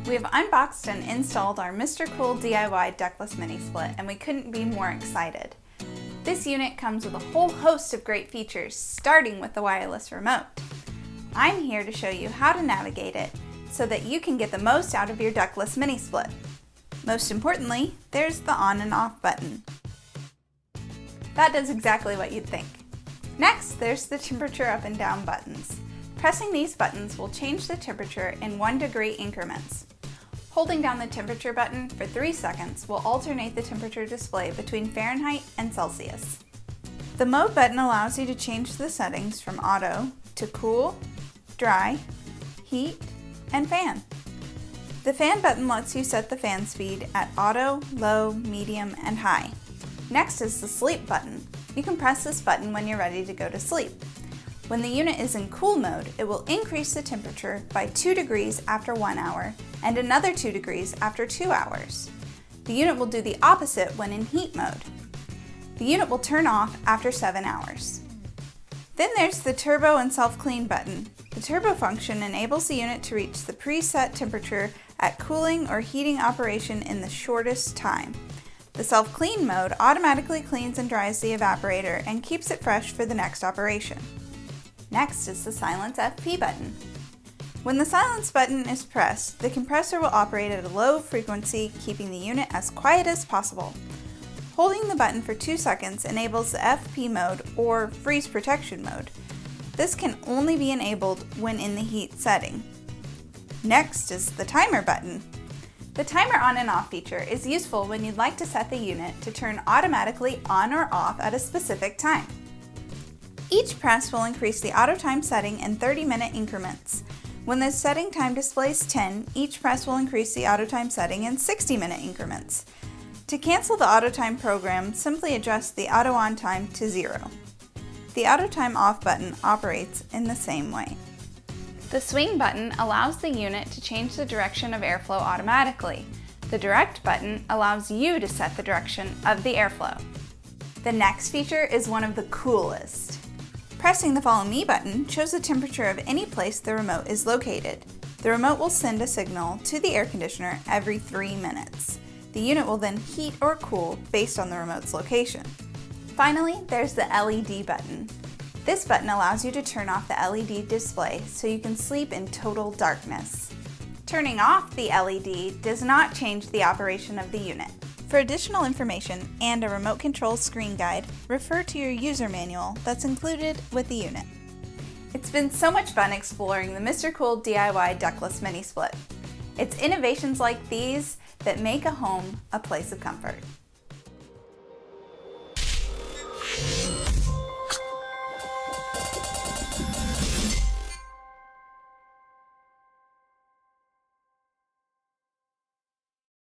We have unboxed and installed our MRCOOL DIY Ductless Mini Split, and we couldn't be more excited. This unit comes with a whole host of great features, starting with the wireless remote. I'm here to show you how to navigate it so that you can get the most out of your Ductless Mini Split. Most importantly, there's the on and off button. That does exactly what you'd think. Next, there's the temperature up and down buttons. Pressing these buttons will change the temperature in 1-degree increments. Holding down the temperature button for 3 seconds will alternate the temperature display between Fahrenheit and Celsius. The mode button allows you to change the settings from auto to cool, dry, heat, and fan. The fan button lets you set the fan speed at auto, low, medium, and high. Next is the sleep button. You can press this button when you're ready to go to sleep. When the unit is in cool mode, it will increase the temperature by 2 degrees after 1 hour and another 2 degrees after 2 hours. The unit will do the opposite when in heat mode. The unit will turn off after 7 hours. Then there's the turbo and self-clean button. The turbo function enables the unit to reach the preset temperature at cooling or heating operation in the shortest time. The self-clean mode automatically cleans and dries the evaporator and keeps it fresh for the next operation. Next is the silence FP button. When the silence button is pressed, the compressor will operate at a low frequency, keeping the unit as quiet as possible. Holding the button for 2 seconds enables the FP mode or freeze protection mode. This can only be enabled when in the heat setting. Next is the timer button. The timer on and off feature is useful when you'd like to set the unit to turn automatically on or off at a specific time. Each press will increase the auto time setting in 30-minute increments. When the setting time displays 10, each press will increase the auto time setting in 60-minute increments. To cancel the auto time program, simply adjust the auto on time to 0. The auto time off button operates in the same way. The swing button allows the unit to change the direction of airflow automatically. The direct button allows you to set the direction of the airflow. The next feature is one of the coolest. Pressing the Follow Me button shows the temperature of any place the remote is located. The remote will send a signal to the air conditioner every 3 minutes. The unit will then heat or cool based on the remote's location. Finally, there's the LED button. This button allows you to turn off the LED display so you can sleep in total darkness. Turning off the LED does not change the operation of the unit. For additional information and a remote control screen guide, refer to your user manual that's included with the unit. It's been so much fun exploring the MRCOOL DIY Ductless Mini Split. It's innovations like these that make a home a place of comfort.